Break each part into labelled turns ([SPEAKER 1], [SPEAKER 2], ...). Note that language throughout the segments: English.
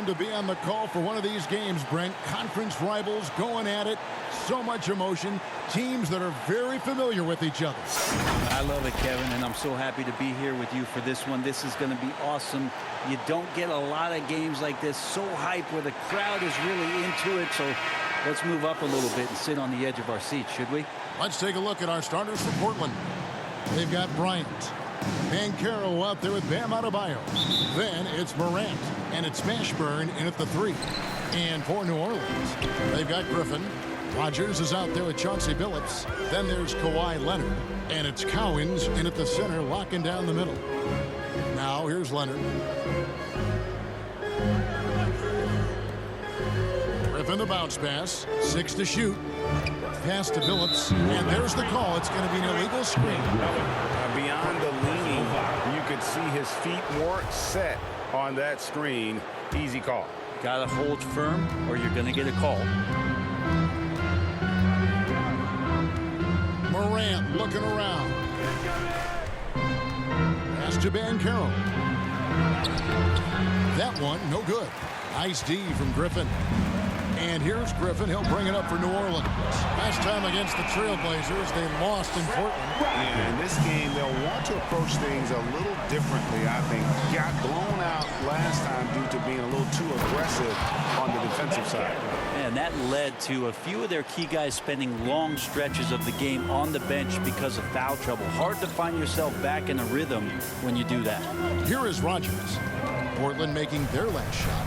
[SPEAKER 1] fun to be on the call for one of these games, Brent. Conference rivals going at it. So much emotion. Teams that are very familiar with each other.
[SPEAKER 2] I love it, Kevin, and I'm so happy to be here with you for this one. This is going to be awesome. You don't get a lot of games like this so hype where the crowd is really into it. So let's move up a little bit and sit on the edge of our seats, should we?
[SPEAKER 1] Let's take a look at our starters for Portland. They've got Bryant. Banchero out there with Bam Adebayo. Then it's Morant, and it's Mashburn in at the 3. And for New Orleans, they've got Griffin. Rogers is out there with Chauncey Billups. Then there's Kawhi Leonard, and it's Cowens in at the center, locking down the middle. Now here's Leonard. Griffin the bounce pass. 6 to shoot. Pass to Billups, and there's the call. It's going to be an illegal screen.
[SPEAKER 3] Beyond the leaning, you could see his feet weren't set on that screen. Easy call.
[SPEAKER 2] Got to hold firm or you're going to get a call.
[SPEAKER 1] Morant looking around. Pass to Banchero. That one, no good. Nice D from Griffin. And here's Griffin. He'll bring it up for New Orleans. Last time against the Trailblazers, they lost in Portland.
[SPEAKER 3] Yeah, in this game, they'll want to approach things a little differently, I think. Got blown out last time due to being a little too aggressive on the defensive side.
[SPEAKER 2] And that led to a few of their key guys spending long stretches of the game on the bench because of foul trouble. Hard to find yourself back in a rhythm when you do that.
[SPEAKER 1] Here is Rogers. Portland making their last shot.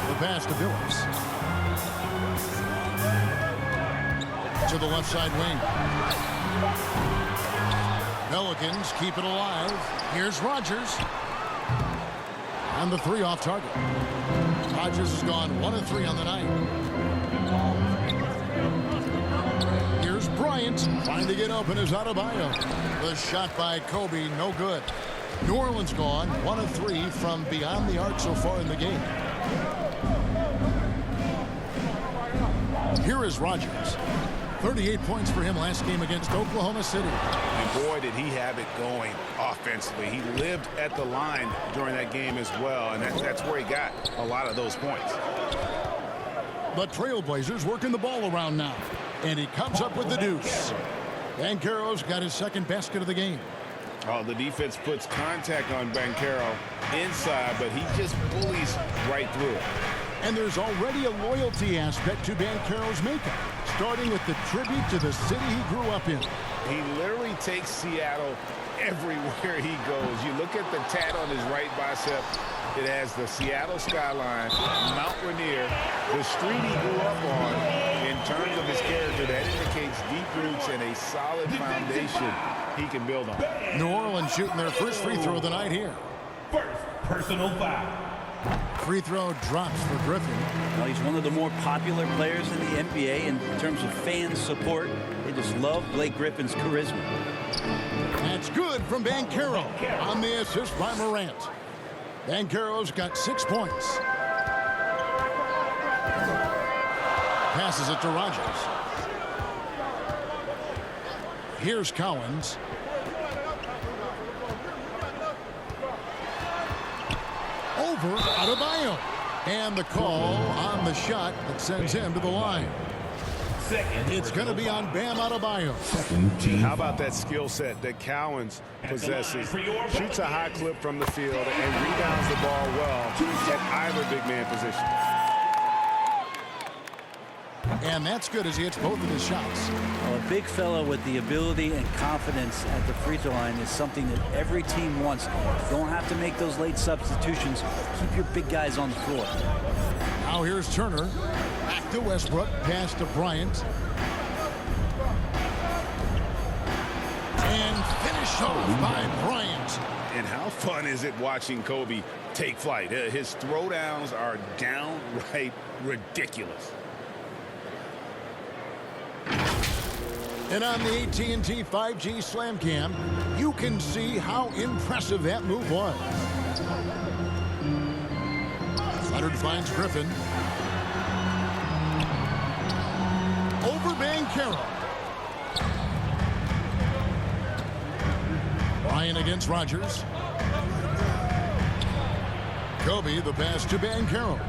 [SPEAKER 1] The pass to Billups. To the left side wing. Pelicans keep it alive. Here's Rogers. And the 3 off target. Rogers has gone 1 of 3 on the night. Here's Bryant. Trying to get open is Adebayo. The shot by Kobe, no good. New Orleans gone 1 of 3 from beyond the arc so far in the game. Here is Rogers. 38 points for him last game against Oklahoma City.
[SPEAKER 3] And boy, did he have it going offensively. He lived at the line during that game as well, and that's where he got a lot of those points.
[SPEAKER 1] The Trailblazers working the ball around now, and he comes up with the deuce. Banchero's got his second basket of the game.
[SPEAKER 3] Oh, the defense puts contact on Banchero inside, but he just bullies right through it.
[SPEAKER 1] And there's already a loyalty aspect to Banchero's makeup, starting with the tribute to the city he grew up in.
[SPEAKER 3] He literally takes Seattle everywhere he goes. You look at the tat on his right bicep. It has the Seattle skyline, Mount Rainier, the street he grew up on. In terms of his character, that indicates deep roots and a solid foundation he can build on.
[SPEAKER 1] New Orleans shooting their first free throw of the night here.
[SPEAKER 4] First personal foul.
[SPEAKER 1] Free throw drops for Griffin.
[SPEAKER 2] Well, he's one of the more popular players in the NBA in terms of fan support. They just love Blake Griffin's charisma.
[SPEAKER 1] That's good from Banchero on the assist by Morant. Banchero's got 6 points. Passes it to Rogers. Here's Cowens. Over Adebayo. And the call on the shot that sends him to the line. It's going to be on Bam Adebayo.
[SPEAKER 3] How about that skill set that Cowens possesses? Shoots a high clip from the field and rebounds the ball well at either big man position.
[SPEAKER 1] And that's good as he hits both of his shots.
[SPEAKER 2] Well, a big fella with the ability and confidence at the free throw line is something that every team wants. Don't have to make those late substitutions. Keep your big guys on the floor.
[SPEAKER 1] Now here's Turner. Back to Westbrook. Pass to Bryant. And finish off by Bryant.
[SPEAKER 3] And how fun is it watching Kobe take flight? His throwdowns are downright ridiculous.
[SPEAKER 1] And on the AT&T 5G Slam Cam, you can see how impressive that move was. Leonard finds Griffin. Over Banchero. Ryan against Rogers. Kobe, the pass to Banchero.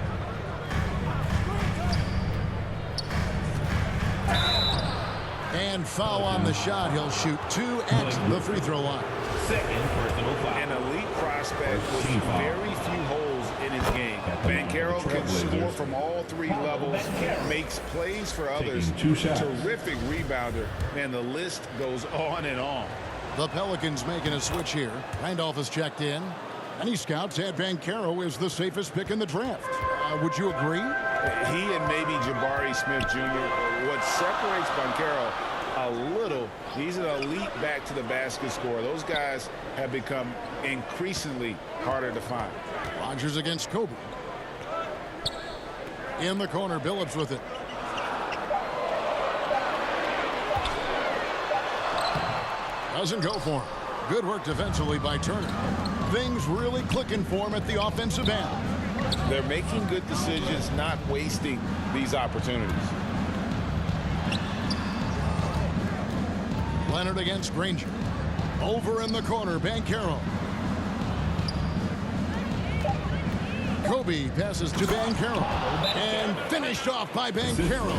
[SPEAKER 1] And foul on the shot. He'll shoot 2 at the free throw line.
[SPEAKER 4] Second personal foul.
[SPEAKER 3] An elite prospect with very few holes in his game. Banchero can score from all 3 levels, makes plays for others. Terrific rebounder, and the list goes on and on.
[SPEAKER 1] The Pelicans making a switch here. Randolph has checked in. Many scouts had Banchero as the safest pick in the draft. Would you agree?
[SPEAKER 3] He and maybe Jabari Smith Jr. What separates Banchero a little, he's an elite back to the basket scorer. Those guys have become increasingly harder to find.
[SPEAKER 1] Rodgers against Kobe. In the corner, Billups with it. Doesn't go for him. Good work defensively by Turner. Things really clicking for him at the offensive end.
[SPEAKER 3] They're making good decisions, not wasting these opportunities.
[SPEAKER 1] Leonard against Granger. Over in the corner, Banchero. Kobe passes to Banchero. And finished off by Banchero.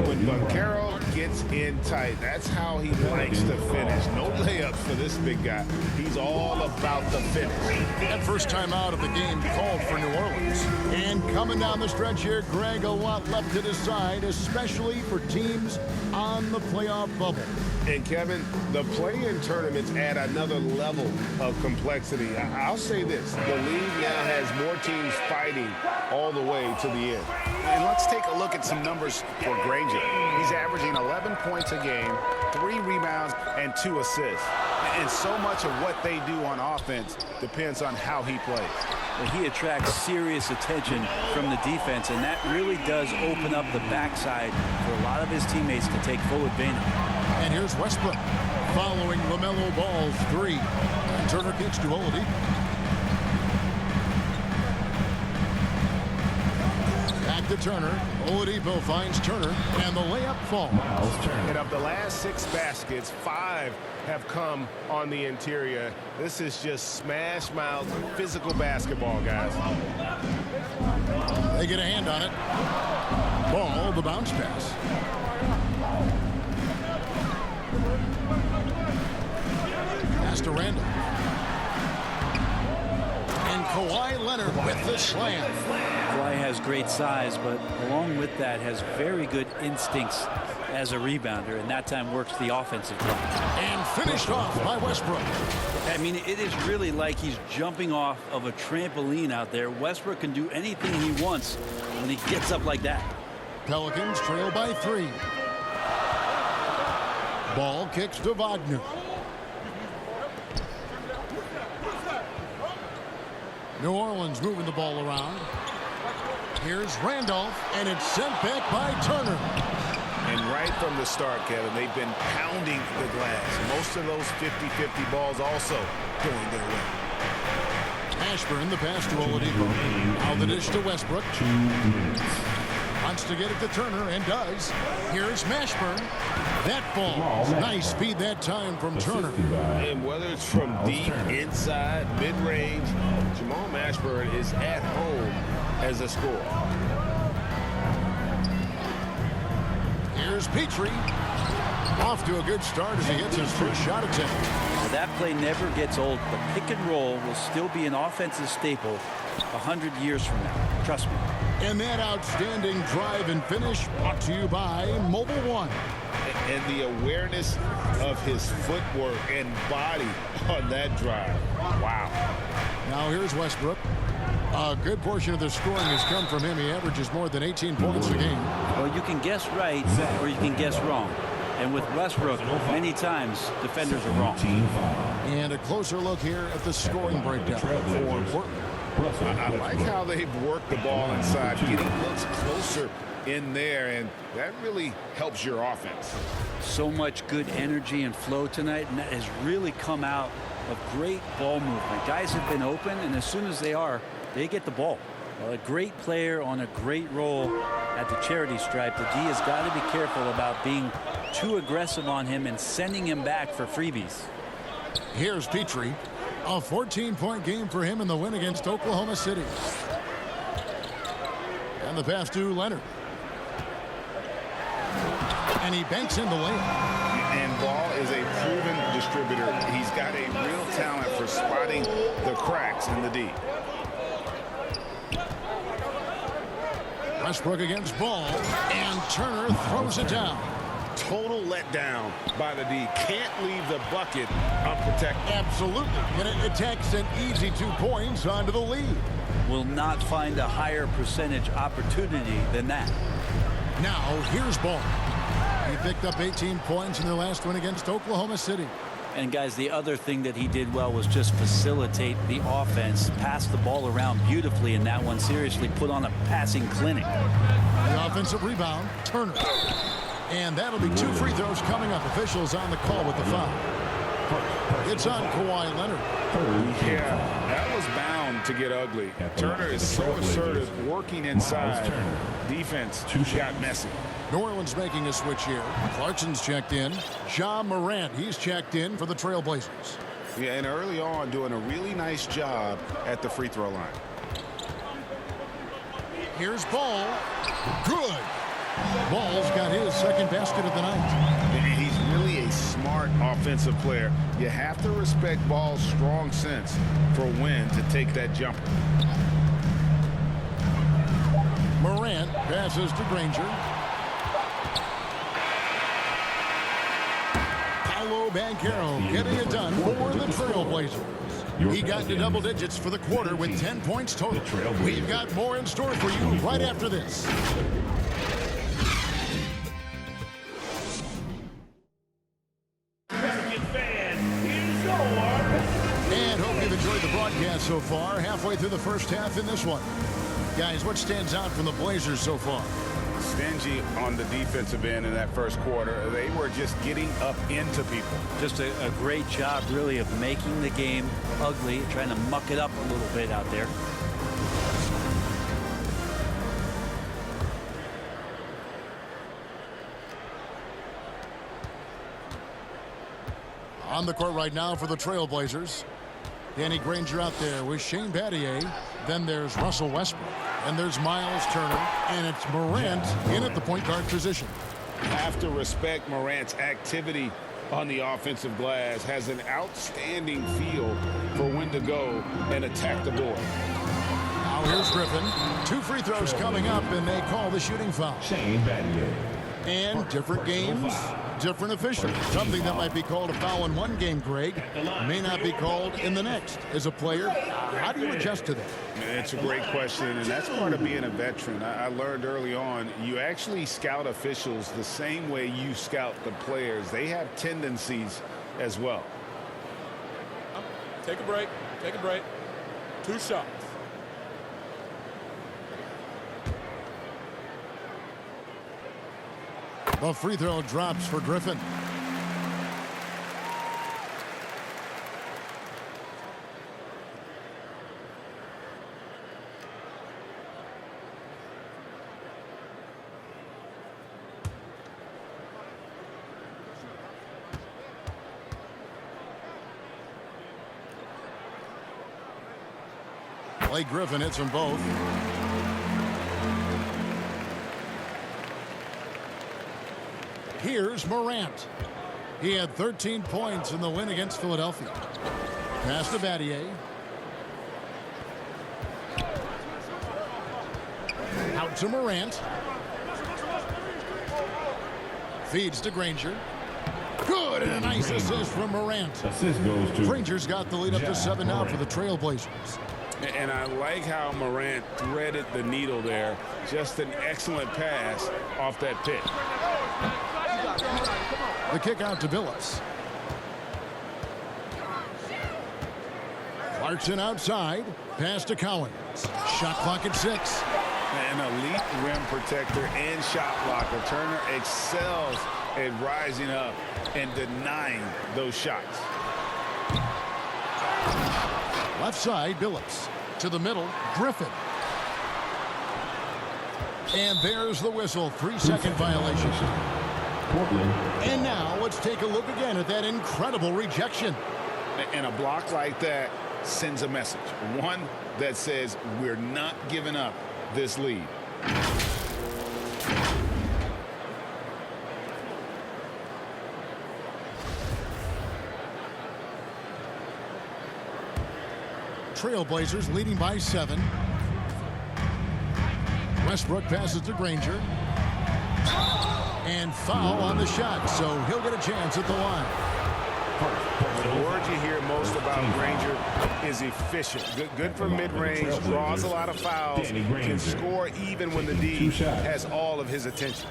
[SPEAKER 3] When Banchero gets in tight, that's how he likes to finish. No layups for this big guy. He's all about the finish.
[SPEAKER 1] That first time out of the game called for New Orleans. And coming down the stretch here, Greg, a lot left to decide, especially for teams on the playoff bubble.
[SPEAKER 3] And Kevin, the play-in tournaments add another level of complexity. I'll say this, the league now has more teams fighting all the way to the end.
[SPEAKER 5] And let's take a look at some numbers for Granger. He's averaging 11 points a game, 3 rebounds, and 2 assists. And so much of what they do on offense depends on how he plays.
[SPEAKER 2] Well, he attracts serious attention from the defense, and that really does open up the backside for a lot of his teammates to take full advantage.
[SPEAKER 1] And here's Westbrook following LaMelo Ball's 3. And Turner kicks to Oladipo. Back to Turner. Oladipo finds Turner, and the layup falls.
[SPEAKER 6] And of the last 6 baskets, 5 have come on the interior. This is just smash mouth physical basketball, guys.
[SPEAKER 1] They get a hand on it. Ball, the bounce pass. Pass to Randall. And Kawhi Leonard with the slam.
[SPEAKER 2] Kawhi has great size, but along with that has very good instincts as a rebounder, and that time works the offensive game.
[SPEAKER 1] And finished off by Westbrook.
[SPEAKER 2] I mean, it is really like he's jumping off of a trampoline out there. Westbrook can do anything he wants when he gets up like that.
[SPEAKER 1] Pelicans trail by 3. Ball kicks to Wagner. New Orleans moving the ball around. Here's Randolph, and it's sent back by Turner.
[SPEAKER 3] And right from the start, Kevin, they've been pounding the glass. Most of those 50-50 balls also going their way.
[SPEAKER 1] Ashburn, the pass to Oladipo. Now the dish to Westbrook. Wants to get it to Turner, and does. Here's Mashburn. That falls. Nice speed that time from Turner.
[SPEAKER 3] And whether it's from deep, inside, mid-range, Jamal Mashburn is at home as a scorer.
[SPEAKER 1] Here's Petrie. Off to a good start as he hits his first shot attempt.
[SPEAKER 2] Well, that play never gets old. The pick and roll will still be an offensive staple 100 years from now. Trust me.
[SPEAKER 1] And that outstanding drive and finish brought to you by Mobile One.
[SPEAKER 3] And the awareness of his footwork and body on that drive. Wow.
[SPEAKER 1] Now here's Westbrook. A good portion of the scoring has come from him. He averages more than 18 points a game.
[SPEAKER 2] Well, you can guess right or you can guess wrong. And with Westbrook, many times defenders are wrong.
[SPEAKER 1] And a closer look here at the scoring breakdown for Portland.
[SPEAKER 3] I like how they've worked the ball inside, getting looks closer in there, and that really helps your offense.
[SPEAKER 2] So much good energy and flow tonight, and that has really come out of great ball movement. Guys have been open, and as soon as they are, they get the ball. Well, a great player on a great roll at the charity stripe. The D has got to be careful about being too aggressive on him and sending him back for freebies.
[SPEAKER 1] Here's Petrie. A 14-point game for him in the win against Oklahoma City. And the pass to Leonard. And he banks in the layup.
[SPEAKER 3] And Ball is a proven distributor. He's got a real talent for spotting the cracks in the D.
[SPEAKER 1] Westbrook against Ball. And Turner throws it down.
[SPEAKER 3] Total letdown by the D. Can't leave the bucket unprotected.
[SPEAKER 1] Absolutely. And it takes an easy 2 points onto the lead.
[SPEAKER 2] Will not find a higher percentage opportunity than that.
[SPEAKER 1] Now, here's Ball. He picked up 18 points in their last win against Oklahoma City.
[SPEAKER 2] And, guys, the other thing that he did well was just facilitate the offense, pass the ball around beautifully in that one. Seriously, put on a passing clinic.
[SPEAKER 1] The offensive rebound, Turner. And that'll be 2 free throws coming up. Officials on the call with the foul. It's on Kawhi Leonard.
[SPEAKER 3] Yeah, that was bound to get ugly. Turner is so assertive, working inside. Defense got messy.
[SPEAKER 1] New Orleans making a switch here. Clarkson's checked in. Ja Morant, he's checked in for the Trailblazers.
[SPEAKER 5] Yeah, and early on doing a really nice job at the free throw line.
[SPEAKER 1] Here's Ball. Good. Ball's got his second basket of the night.
[SPEAKER 3] He's really a smart offensive player. You have to respect Ball's strong sense for when to take that jumper.
[SPEAKER 1] Morant passes to Granger. Paolo Banchero getting it done for the Trailblazers. He got to double digits for the quarter with 10 points total. We've got more in store for you right after this. And hope you've enjoyed the broadcast so far. Halfway through the first half in this one. Guys, what stands out from the Blazers so far?
[SPEAKER 5] Stingy on the defensive end in that first quarter. They were just getting up into people.
[SPEAKER 2] Just a great job, really, of making the game ugly, trying to muck it up a little bit out there.
[SPEAKER 1] On the court right now for the Trailblazers. Danny Granger out there with Shane Battier. Then there's Russell Westbrook. And there's Miles Turner. And it's Morant in at the point guard position.
[SPEAKER 3] Have to respect Morant's activity on the offensive glass. Has an outstanding feel for when to go and attack the board.
[SPEAKER 1] Now here's Griffin. 2 free throws coming up, and they call the shooting foul.
[SPEAKER 4] Shane Battier.
[SPEAKER 1] And different games, different officials. Something that might be called a foul in one game, Greg, may not be called in the next. As a player, how do you adjust to that?
[SPEAKER 3] It's a great question, and that's part of being a veteran. I learned early on, you actually scout officials the same way you scout the players. They have tendencies as well.
[SPEAKER 7] Take a break. Take a break. 2 shots.
[SPEAKER 1] The free throw drops for Griffin. Blake Griffin hits them both. Here's Morant. He had 13 points in the win against Philadelphia. Pass to Battier. Out to Morant. Feeds to Granger. Good, and a nice assist from Morant.
[SPEAKER 4] Assist goes to
[SPEAKER 1] Granger's got the lead up to 7 now for the Trailblazers.
[SPEAKER 3] And I like how Morant threaded the needle there. Just an excellent pass off that pick.
[SPEAKER 1] The kick out to Billups. Clarkson outside. Pass to Collins. Shot clock at 6.
[SPEAKER 3] An elite rim protector and shot blocker. Turner excels at rising up and denying those shots.
[SPEAKER 1] Left side, Billups. To the middle, Griffin. And there's the whistle. 3-second violation.
[SPEAKER 4] Portland.
[SPEAKER 1] And now let's take a look again at that incredible rejection.
[SPEAKER 3] And a block like that sends a message. One that says we're not giving up this lead.
[SPEAKER 1] Trailblazers leading by 7. Westbrook passes to Granger. And foul on the shot, so he'll get a chance at the line.
[SPEAKER 6] The word you hear most about Granger is efficient. Good from mid-range, draws a lot of fouls, can score even when the D has all of his attention.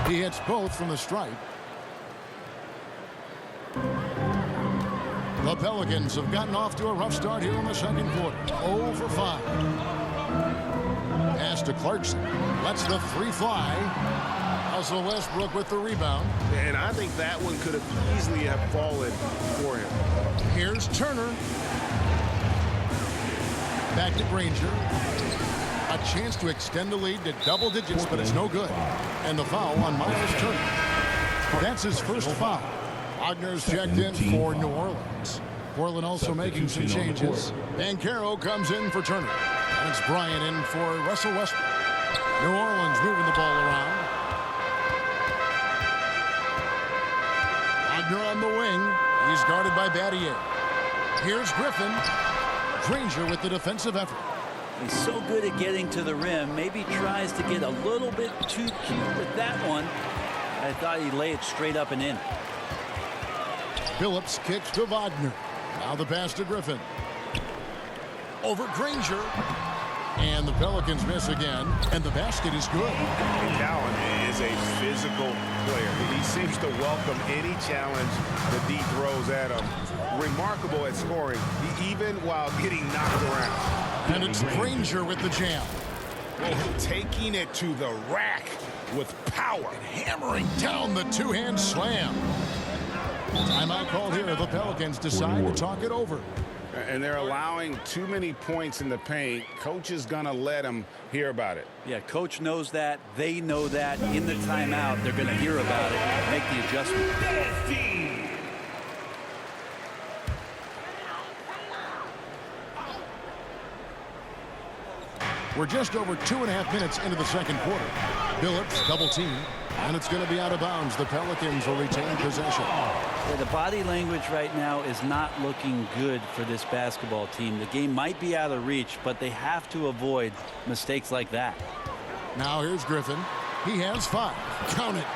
[SPEAKER 1] He hits both from the stripe. The Pelicans have gotten off to a rough start here in the second quarter. 0 for 5. Pass to Clarkson. Lets the 3 fly. Russell Westbrook with the rebound.
[SPEAKER 6] And I think that one could have easily have fallen for him.
[SPEAKER 1] Here's Turner. Back to Granger. A chance to extend the lead to double digits, but it's no good. And the foul on Miles Turner. That's his first foul. Wagner's checked in for New Orleans. Portland also making some changes. Banchero comes in for Turner. And it's Bryant in for Russell Westbrook. New Orleans moving the ball around. Wagner on the wing. He's guarded by Battier. Here's Griffin. Granger with the defensive effort.
[SPEAKER 2] He's so good at getting to the rim. Maybe tries to get a little bit too cute with that one. I thought he'd lay it straight up and in.
[SPEAKER 1] Phillips kicks to Wagner. Now the pass to Griffin. Over Granger. And the Pelicans miss again. And the basket is good.
[SPEAKER 6] McCowan is a physical player. He seems to welcome any challenge the D throws at him. Remarkable at scoring, even while getting knocked around.
[SPEAKER 1] And it's Granger with the jam.
[SPEAKER 3] Taking it to the rack with power.
[SPEAKER 1] And hammering down the two-hand slam. Timeout called here. The Pelicans decide to talk it over.
[SPEAKER 5] And they're allowing too many points in the paint. Coach is going to let them hear about it.
[SPEAKER 2] Yeah, coach knows that. They know that. In the timeout, they're going to hear about it and make the adjustment.
[SPEAKER 1] We're just over 2.5 minutes into the second quarter. Billups double team, and it's going to be out of bounds. The Pelicans will retain possession.
[SPEAKER 2] Yeah, the body language right now is not looking good for this basketball team. The game might be out of reach, but they have to avoid mistakes like that.
[SPEAKER 1] Now here's Griffin. He has 5. Count it.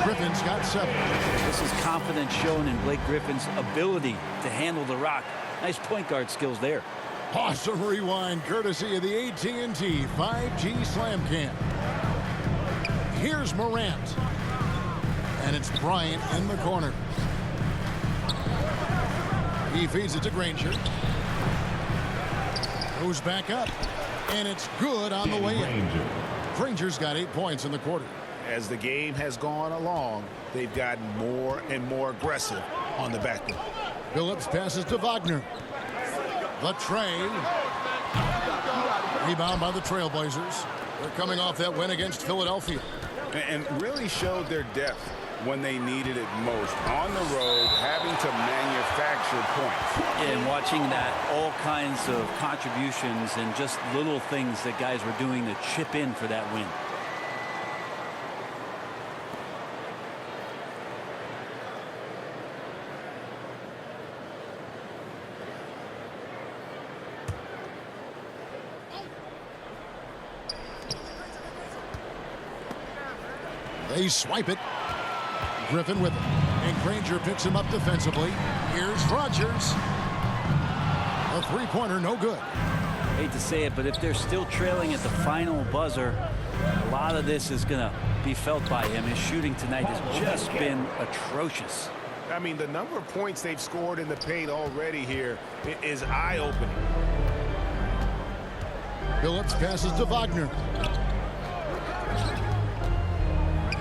[SPEAKER 1] Griffin's got 7.
[SPEAKER 2] This is confidence shown in Blake Griffin's ability to handle the rock. Nice point guard skills there.
[SPEAKER 1] Awesome rewind courtesy of the AT&T 5G Slam Cam. Here's Morant. And it's Bryant in the corner. He feeds it to Granger. Goes back up. And it's good on the way in. Granger's got 8 points in the quarter.
[SPEAKER 6] As the game has gone along, they've gotten more and more aggressive on the backcourt.
[SPEAKER 1] Phillips passes to Wagner. The tray. Rebound by the Trailblazers. They're coming off that win against Philadelphia.
[SPEAKER 5] And really showed their depth when they needed it most. On the road, having to manufacture points.
[SPEAKER 2] And watching that, all kinds of contributions and just little things that guys were doing to chip in for that win.
[SPEAKER 1] They swipe it. Griffin with it. And Granger picks him up defensively. Here's Rodgers. A three-pointer, no good.
[SPEAKER 2] Hate to say it, but if they're still trailing at the final buzzer, a lot of this is going to be felt by him. His shooting tonight has just been atrocious.
[SPEAKER 6] I mean, the number of points they've scored in the paint already here is eye-opening.
[SPEAKER 1] Phillips passes to Wagner.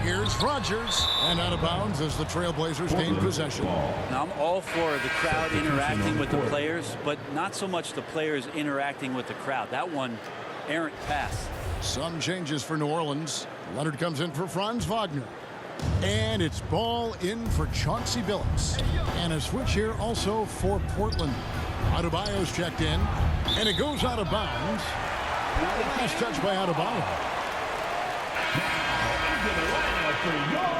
[SPEAKER 1] Here's Rodgers, and out of bounds as the Trailblazers gain possession.
[SPEAKER 2] Now, I'm all for the crowd interacting with the players, but not so much the players interacting with the crowd. That one, errant pass.
[SPEAKER 1] Some changes for New Orleans. Leonard comes in for Franz Wagner. And it's ball in for Chauncey Billups. And a switch here also for Portland. Adebayo's checked in. And it goes out of bounds. Last touch by Adebayo.
[SPEAKER 4] Into the lineup for your